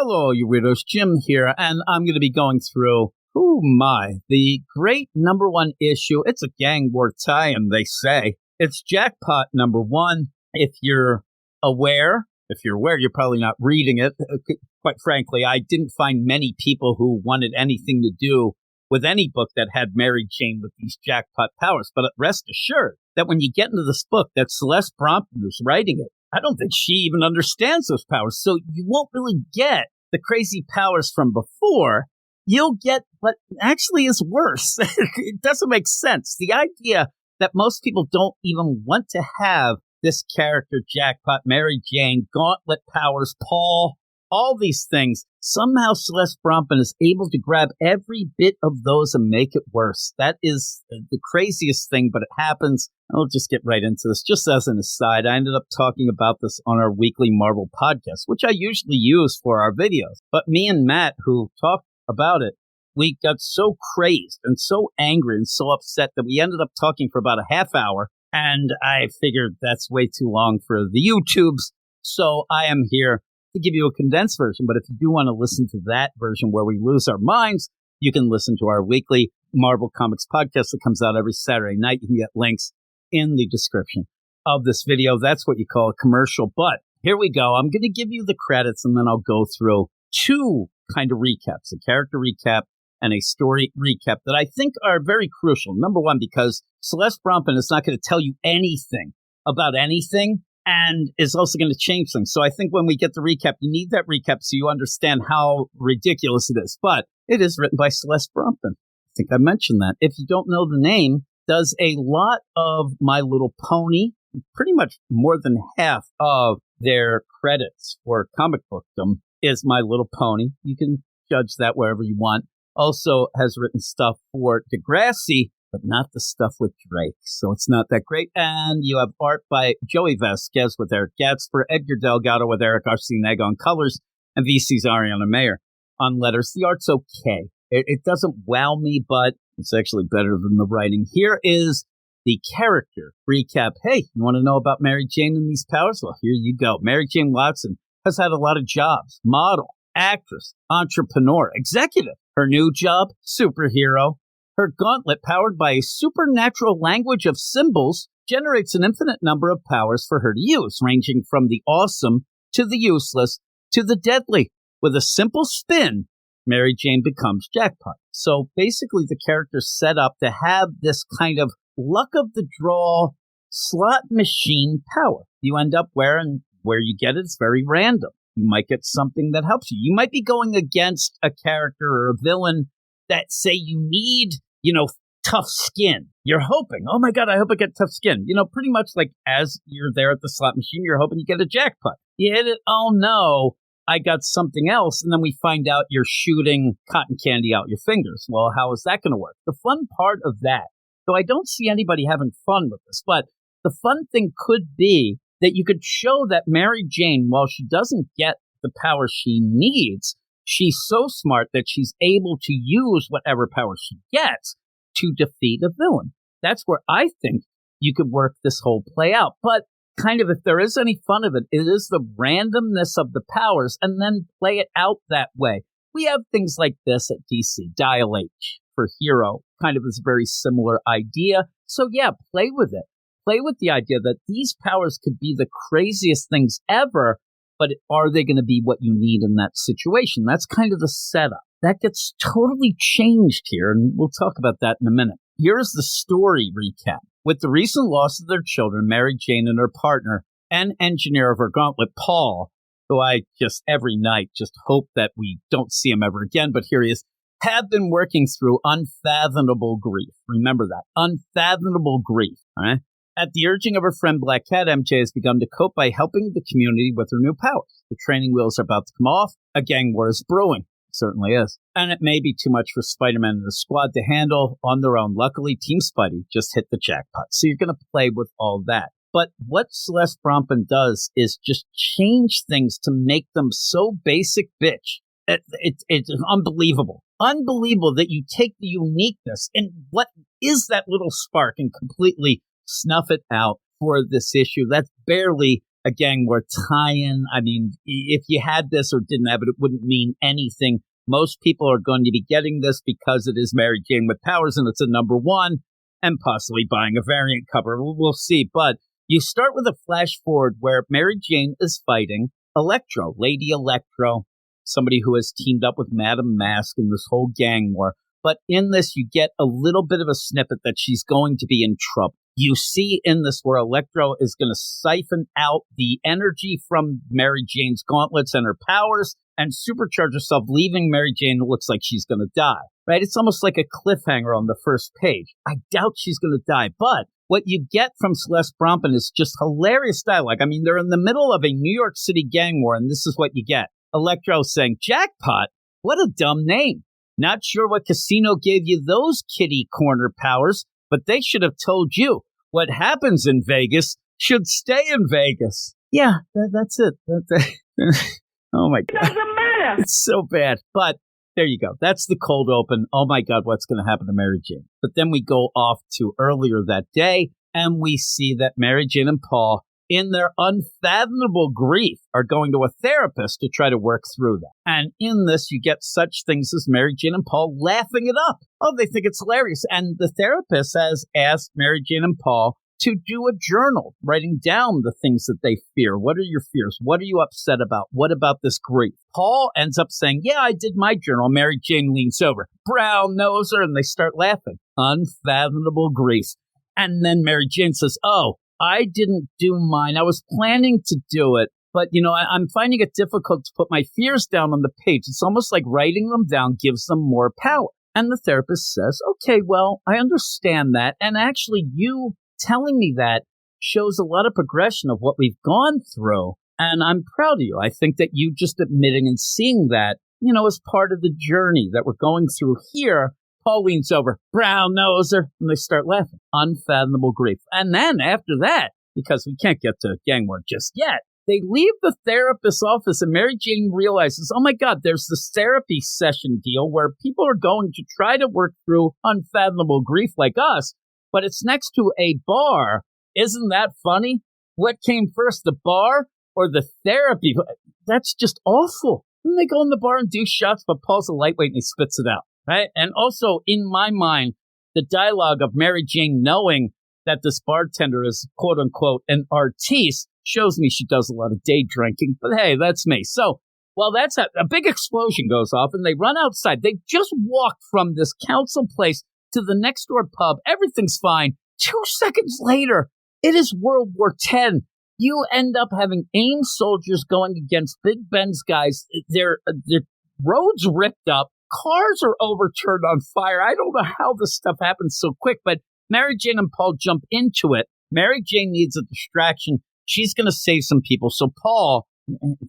Hello, you weirdos. Jim here, and I'm going to be going through, the great #1 issue. It's a gang war tie-in, they say. It's Jackpot #1. If you're aware, you're probably not reading it. Quite frankly, I didn't find many people who wanted anything to do with any book that had Mary Jane with these jackpot powers. But rest assured that when you get into this book, that Celeste Brompton, who's writing it, I don't think she even understands those powers. So you won't really get the crazy powers from before. You'll get what actually is worse. It doesn't make sense. The idea that most people don't even want to have this character, Jackpot, Mary Jane, Gauntlet powers, Paul, all these things. Somehow Celeste Brompton is able to grab every bit of those and make it worse. That is the craziest thing, but it happens. I'll just get right into this. Just as an aside, I ended up talking about this on our weekly Marvel podcast, which I usually use for our videos. But me and Matt, who talked about it, we got so crazed and so angry and so upset that we ended up talking for about a half hour. And I figured that's way too long for the YouTubes. So I am here to give you a condensed version. But if you do want to listen to that version where we lose our minds, you can listen to our weekly Marvel Comics podcast that comes out every Saturday night. You can get links in the description of this video. That's what you call a commercial. But here we go. I'm going to give you the credits, and then I'll go through two kind of recaps, a character recap and a story recap that I think are very crucial. Number one, because Celeste Brompton is not going to tell you anything about anything and is also going to change things. So I think when we get the recap, you need that recap so you understand how ridiculous it is. But it is written by Celeste Brompton. I think I mentioned that. If you don't know the name, does a lot of My Little Pony, pretty much more than half of their credits for comic bookdom is My Little Pony. You can judge that wherever you want. Also has written stuff for Degrassi, but not the stuff with Drake. So it's not that great. And you have art by Joey Vasquez with Eric Gatsper, Edgar Delgado with Eric Arciniega on colors, and VC's Ariana Mayer on letters. The art's okay. It doesn't wow me, but it's actually better than the writing. Here is the character recap. Hey, you want to know about Mary Jane and these powers? Well, here you go. Mary Jane Watson has had a lot of jobs. Model, actress, entrepreneur, executive. Her new job, superhero. Her gauntlet, powered by a supernatural language of symbols, generates an infinite number of powers for her to use, ranging from the awesome to the useless to the deadly. With a simple spin, Mary Jane becomes Jackpot. So basically the character's set up to have this kind of luck of the draw slot machine power. You end up where you get it is very random. You might get something that helps you. You might be going against a character or a villain that say you need, tough skin. You're hoping, oh my God, I hope I get tough skin. Pretty much like as you're there at the slot machine, you're hoping you get a jackpot. You hit it, oh no, I got something else. And then we find out you're shooting cotton candy out your fingers. Well, how is that going to work? The fun part of that, though I don't see anybody having fun with this, but the fun thing could be that you could show that Mary Jane, while she doesn't get the power she needs, she's so smart that she's able to use whatever power she gets to defeat a villain. That's where I think you could work this whole play out. But kind of, if there is any fun of it, it is the randomness of the powers and then play it out that way. We have things like this at DC. Dial H for Hero kind of is a very similar idea. So yeah, play with it. Play with the idea that these powers could be the craziest things ever, but are they going to be what you need in that situation? That's kind of the setup. That gets totally changed here, and we'll talk about that in a minute. Here's the story recap. With the recent loss of their children, Mary Jane and her partner and engineer of her gauntlet, Paul, who I just every night just hope that we don't see him ever again, but here he is, have been working through unfathomable grief. Remember that. Unfathomable grief. All right? At the urging of her friend Black Cat, MJ has begun to cope by helping the community with her new powers. The training wheels are about to come off. A gang war is brewing. It certainly is. And it may be too much for Spider-Man and the squad to handle on their own. Luckily, Team Spidey just hit the jackpot. So you're going to play with all that. But what Celeste Brompton does is just change things to make them so basic bitch. It's unbelievable. Unbelievable that you take the uniqueness and what is that little spark and completely snuff it out for this issue. That's barely a gang war tie-in. I mean, if you had this or didn't have it, it wouldn't mean anything. Most people are going to be getting this because it is Mary Jane with powers and it's a number one, and possibly buying a variant cover. We'll see. But you start with a flash forward where Mary Jane is fighting Electro, Lady Electro, somebody who has teamed up with Madame Mask in this whole gang war. But in this, you get a little bit of a snippet that she's going to be in trouble. You see in this where Electro is going to siphon out the energy from Mary Jane's gauntlets and her powers and supercharge herself, leaving Mary Jane who looks like she's going to die, right? It's almost like a cliffhanger on the first page. I doubt she's going to die, but what you get from Celeste Brompen is just hilarious dialogue. I mean, they're in the middle of a New York City gang war, and this is what you get. Electro saying, "Jackpot? What a dumb name. Not sure what casino gave you those kitty corner powers, but they should have told you. What happens in Vegas should stay in Vegas." Yeah, that's it. Oh, my God. It doesn't matter. It's so bad. But there you go. That's the cold open. Oh, my God, what's going to happen to Mary Jane? But then we go off to earlier that day, and we see that Mary Jane and Paul, in their unfathomable grief, are going to a therapist to try to work through that. And in this, you get such things as Mary Jane and Paul laughing it up. Oh, they think it's hilarious. And the therapist has asked Mary Jane and Paul to do a journal, writing down the things that they fear. What are your fears? What are you upset about? What about this grief? Paul ends up saying, "Yeah, I did my journal." Mary Jane leans over, "Brown noser," and they start laughing. Unfathomable grief. And then Mary Jane says, "Oh, I didn't do mine. I was planning to do it, but, I'm finding it difficult to put my fears down on the page. It's almost like writing them down gives them more power." And the therapist says, "Okay, well, I understand that. And actually, you telling me that shows a lot of progression of what we've gone through. And I'm proud of you. I think that you just admitting and seeing that, is part of the journey that we're going through here." Paul leans over, "Brown noser," and they start laughing. Unfathomable grief. And then after that, because we can't get to gang war just yet, they leave the therapist's office and Mary Jane realizes, oh my God, there's this therapy session deal where people are going to try to work through unfathomable grief like us, but it's next to a bar. Isn't that funny? What came first, the bar or the therapy? That's just awful. And they go in the bar and do shots, but Paul's a lightweight and he spits it out. Right? And also, in my mind, the dialogue of Mary Jane knowing that this bartender is, quote unquote, an artiste shows me she does a lot of day drinking. But hey, that's me. So, well, that's a big explosion goes off and they run outside. They just walked from this council place to the next door pub. Everything's fine. 2 seconds later, it is World War X. You end up having AIM soldiers going against Big Ben's guys. Their roads ripped up. Cars are overturned on fire. I don't know how this stuff happens so quick, but Mary Jane and Paul jump into it. Mary Jane needs a distraction. She's going to save some people. So Paul,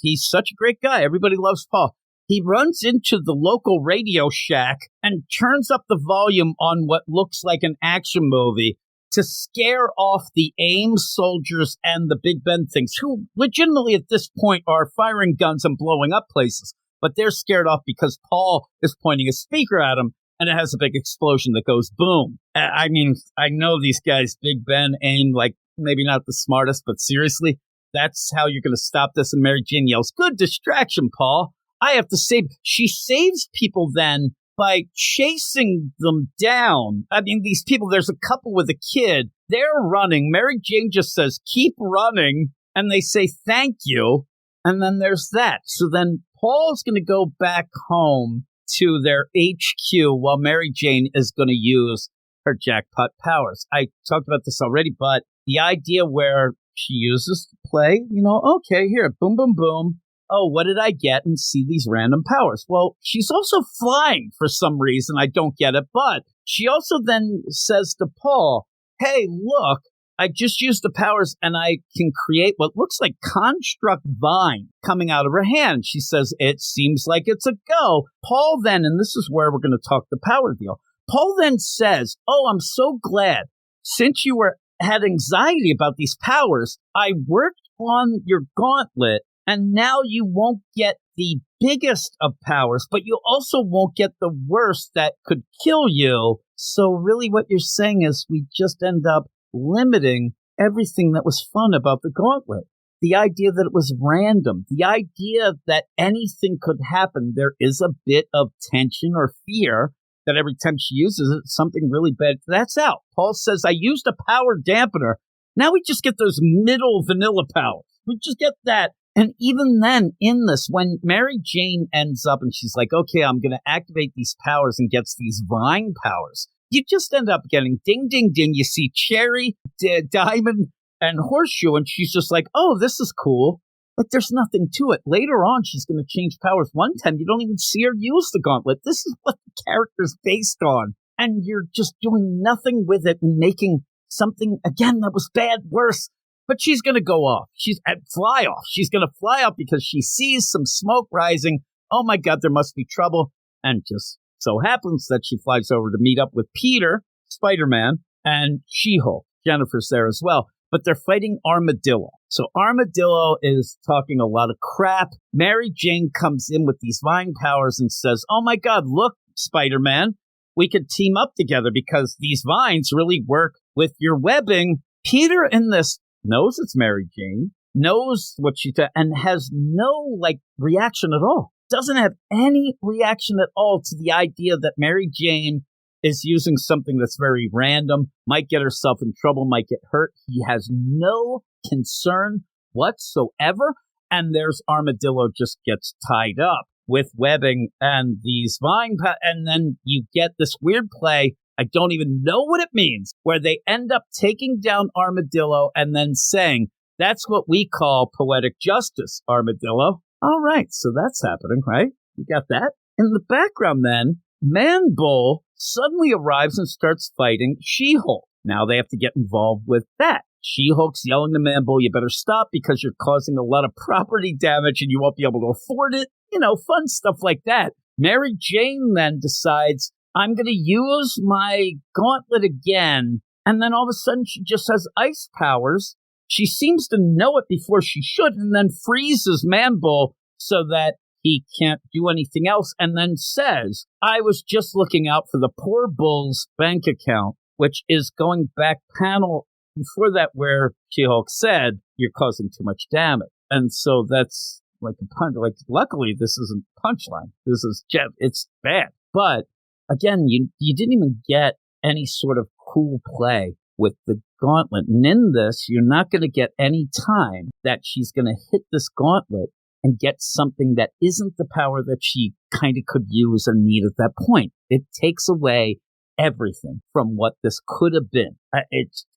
he's such a great guy. Everybody loves Paul. He runs into the local Radio Shack and turns up the volume on what looks like an action movie to scare off the AIM soldiers and the Big Ben things, who legitimately at this point are firing guns and blowing up places. But they're scared off because Paul is pointing a speaker at them, and it has a big explosion that goes boom. I mean, I know these guys, Big Ben, AIM, like maybe not the smartest, but seriously, that's how you're going to stop this. And Mary Jane yells, "Good distraction, Paul. I have to save." She saves people then by chasing them down. I mean, these people, there's a couple with a kid. They're running. Mary Jane just says, "Keep running." And they say, "Thank you." And then there's that. So then Paul's going to go back home to their HQ while Mary Jane is going to use her jackpot powers. I talked about this already, but the idea where she uses the play, okay, here, boom, boom, boom. Oh, what did I get? And see these random powers. Well, she's also flying for some reason. I don't get it. But she also then says to Paul, "Hey, look, I just used the powers and I can create what looks like construct vine coming out of her hand." She says, "It seems like it's a go." Paul then, and this is where we're going to talk the power deal. Paul then says, "Oh, I'm so glad. Since you had anxiety about these powers, I worked on your gauntlet and now you won't get the biggest of powers, but you also won't get the worst that could kill you. So really what you're saying is we just end up limiting everything that was fun about the gauntlet." the idea that it was random, the idea that anything could happen. There is a bit of tension or fear that every time she uses it, something really bad. That's out. Paul says, I used a power dampener. Now we just get those middle vanilla powers. We just get that. And even then, in this, when Mary Jane ends up and she's like, okay, I'm going to activate these powers and gets these vine powers, you just end up getting ding, ding, ding. You see Cherry, Diamond, and Horseshoe, and she's just like, oh, this is cool. But there's nothing to it. Later on, she's going to change powers. One time, you don't even see her use the gauntlet. This is what the character's based on. And you're just doing nothing with it and making something, again, that was bad worse. But she's going to go off. She's at fly off. She's going to fly off because she sees some smoke rising. Oh my God, there must be trouble. And just so happens that she flies over to meet up with Peter, Spider-Man, and She-Hulk. Jennifer's there as well. But they're fighting Armadillo. So Armadillo is talking a lot of crap. Mary Jane comes in with these vine powers and says, oh my God, look, Spider-Man, we could team up together because these vines really work with your webbing. Peter in this knows it's Mary Jane, knows what she did, and has no reaction at all. Doesn't have any reaction at all to the idea that Mary Jane is using something that's very random, might get herself in trouble, might get hurt. He has no concern whatsoever. And there's Armadillo just gets tied up with webbing and these and then you get this weird play. I don't even know what it means, where they end up taking down Armadillo and then saying, that's what we call poetic justice, Armadillo. All right, so that's happening, right? You got that? In the background then, Man-Bull suddenly arrives and starts fighting She-Hulk. Now they have to get involved with that. She-Hulk's yelling to Man-Bull, you better stop because you're causing a lot of property damage and you won't be able to afford it. You know, fun stuff like that. Mary Jane then decides, I'm going to use my gauntlet again. And then all of a sudden she just has ice powers. She seems to know it before she should and then freezes Man-Bull so that he can't do anything else, and then says, I was just looking out for the poor bull's bank account, which is going back panel before that where She-Hulk said, you're causing too much damage. And so that's like a punch. Luckily, this isn't punchline. This is it's bad. But again, you didn't even get any sort of cool play with the gauntlet. And in this, you're not going to get any time that she's going to hit this gauntlet and get something that isn't the power that she kind of could use or need at that point. It takes away everything from what this could have been.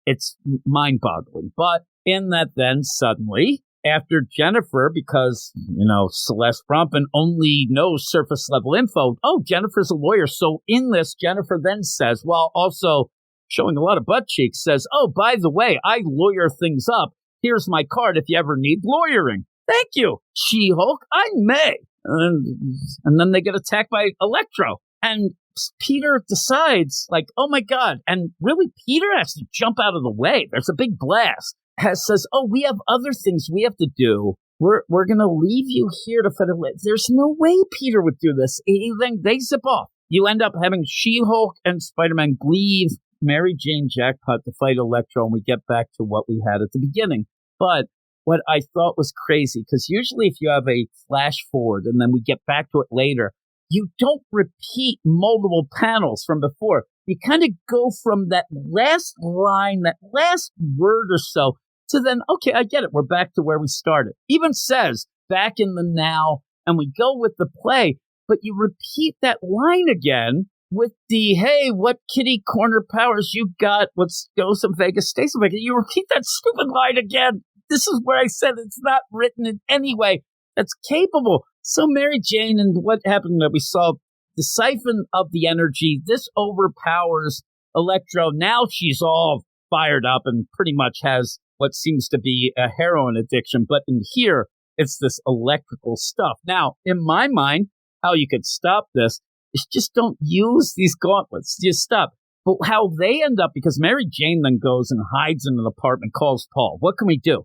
It's mind-boggling. But in that then, suddenly, after Jennifer, because, Celeste Rompin only knows surface-level info, Jennifer's a lawyer. So in this, Jennifer then says, while also showing a lot of butt cheeks, says, by the way, I lawyer things up. Here's my card if you ever need lawyering. Thank you, She-Hulk. I may. And then they get attacked by Electro. And Peter decides, oh, my God. And really, Peter has to jump out of the way. There's a big blast. Says, we have other things we have to do. We're going to leave you here to fight. There's no way Peter would do this. Then they zip off. You end up having She-Hulk and Spider-Man leave Mary Jane Jackpot to fight Electro, and we get back to what we had at the beginning. But what I thought was crazy, because usually if you have a flash forward and then we get back to it later, you don't repeat multiple panels from before. You kind of go from that last line, that last word or so, to then, okay, I get it. We're back to where we started. Even says, back in the now, and we go with the play, but you repeat that line again with the, hey, what kitty corner powers you got? Let's go some Vegas, stay some Vegas. You repeat that stupid line again. This is where I said it's not written in any way that's capable. So Mary Jane, and what happened that we saw the siphon of the energy, this overpowers Electro. Now she's all fired up and pretty much has what seems to be a heroin addiction. But in here, it's this electrical stuff. Now, in my mind, how you could stop this is just don't use these gauntlets. Just stop. But how they end up, because Mary Jane then goes and hides in an apartment, calls Paul. What can we do?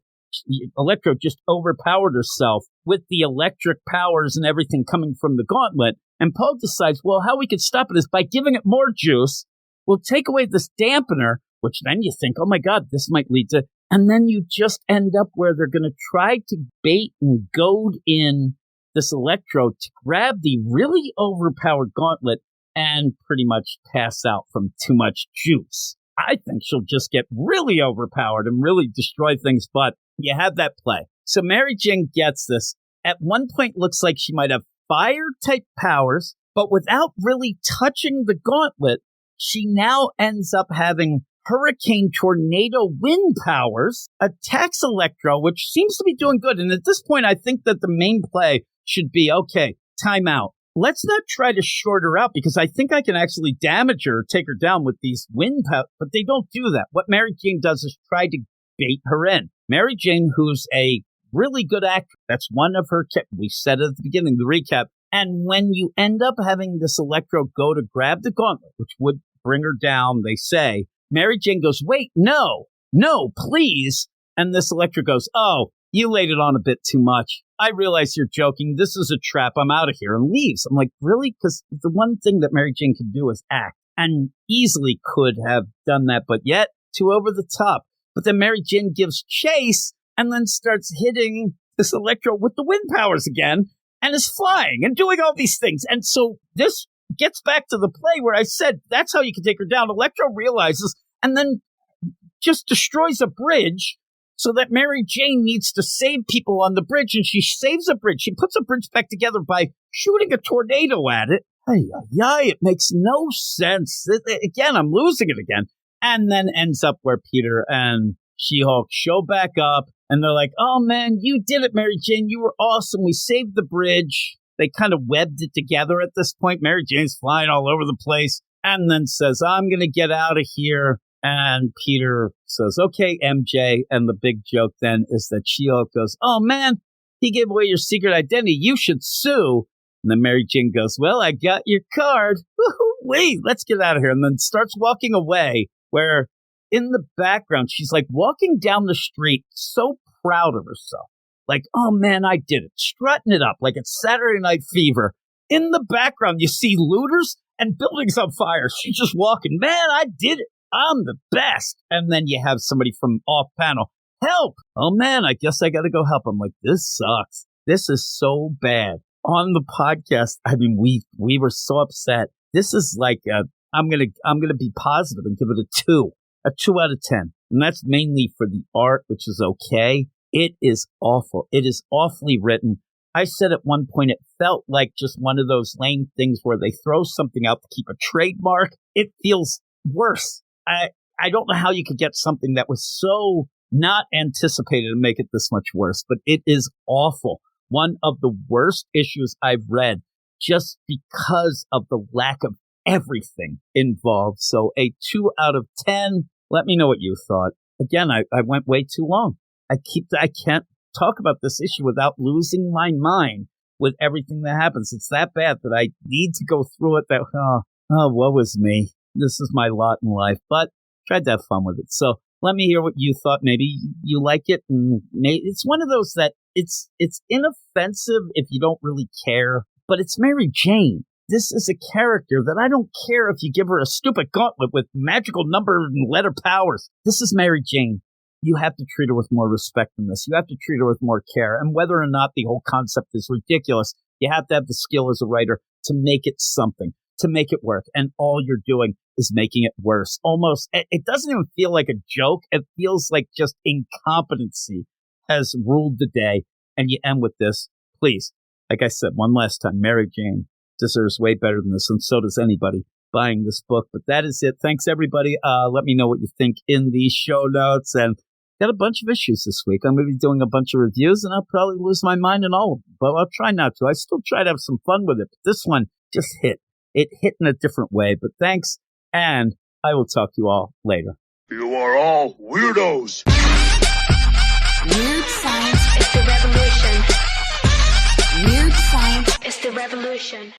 Electro just overpowered herself with the electric powers and everything coming from the gauntlet. And Paul decides, well, how we could stop it is by giving it more juice. We'll take away this dampener, which then you think, oh my God, this might lead to And then you just end up where they're going to try to bait and goad in this Electro to grab the really overpowered gauntlet and pretty much pass out from too much juice. I think she'll just get really overpowered and really destroy things, but you have that play. So Mary Jane gets this. At one point, looks like she might have fire-type powers, but without really touching the gauntlet, she now ends up having hurricane tornado wind powers, attacks Electro, which seems to be doing good. And at this point, I think that the main play should be, okay, time out. Let's not try to short her out because I think I can actually damage her, take her down with these wind powers, but they don't do that. What Mary Jane does is try to bait her in. Mary Jane, who's a really good actress, that's one of her, we said at the beginning, the recap. And when you end up having this Electro go to grab the gauntlet, which would bring her down, they say, Mary Jane goes, wait, no, please. And this Electro goes, oh, you laid it on a bit too much. I realize you're joking. This is a trap. I'm out of here, and leaves. I'm like, really? Because the one thing that Mary Jane can do is act, and easily could have done that, but yet too over the top. But then Mary Jane gives chase and then starts hitting this Electro with the wind powers again and is flying and doing all these things. And so this gets back to the play where I said that's how you can take her down. Electro realizes and then just destroys a bridge so that Mary Jane needs to save people on the bridge, and she saves a bridge. She puts a bridge back together by shooting a tornado at it. It makes no sense. Again, I'm losing it again. And then ends up where Peter and She-Hulk show back up, and they're like, oh man, you did it, Mary Jane. You were awesome. We saved the bridge. They kind of webbed it together at this point. Mary Jane's flying all over the place and then says, I'm going to get out of here. And Peter says, okay, MJ. And the big joke then is that She-Hulk goes, oh man, he gave away your secret identity. You should sue. And then Mary Jane goes, well, I got your card. Wait, let's get out of here. And then starts walking away, where in the background, she's like walking down the street, so proud of herself. Like, oh man, I did it. Strutting it up like it's Saturday Night Fever. In the background, you see looters and buildings on fire. She's just walking. Man, I did it. I'm the best. And then you have somebody from off panel. Help. Oh man, I guess I got to go help. I'm like, this sucks. This is so bad. On the podcast, I mean, we were so upset. This is like, I'm going to be positive and give it a 2 out of 10. And that's mainly for the art, which is okay. It is awful. It is awfully written. I said at one point it felt like just one of those lame things where they throw something out to keep a trademark. It feels worse. I don't know how you could get something that was so not anticipated and make it this much worse, but it is awful. One of the worst issues I've read just because of the lack of everything involved. So a 2 out of 10. Let me know what you thought. Again, I went way too long. I can't talk about this issue without losing my mind with everything that happens. It's that bad that I need to go through it. Woe is me. This is my lot in life, but tried to have fun with it. So let me hear what you thought. Maybe you like it. And it's one of those that it's inoffensive if you don't really care, but it's Mary Jane. This is a character that I don't care if you give her a stupid gauntlet with magical number and letter powers. This is Mary Jane. You have to treat her with more respect than this. You have to treat her with more care. And whether or not the whole concept is ridiculous, you have to have the skill as a writer to make it something, to make it work. And all you're doing is making it worse. Almost, it doesn't even feel like a joke. It feels like just incompetency has ruled the day. And you end with this. Please, like I said, one last time, Mary Jane deserves way better than this, and so does anybody buying this book. But that is it. Thanks, everybody. Let me know what you think in the show notes. And got a bunch of issues this week. I'm going to be doing a bunch of reviews, and I'll probably lose my mind in all of them. But I'll try not to. I still try to have some fun with it. But this one just hit. It hit in a different way. But thanks, and I will talk to you all later. You are all weirdos. Weird science is the revolution. Weird science is the revolution.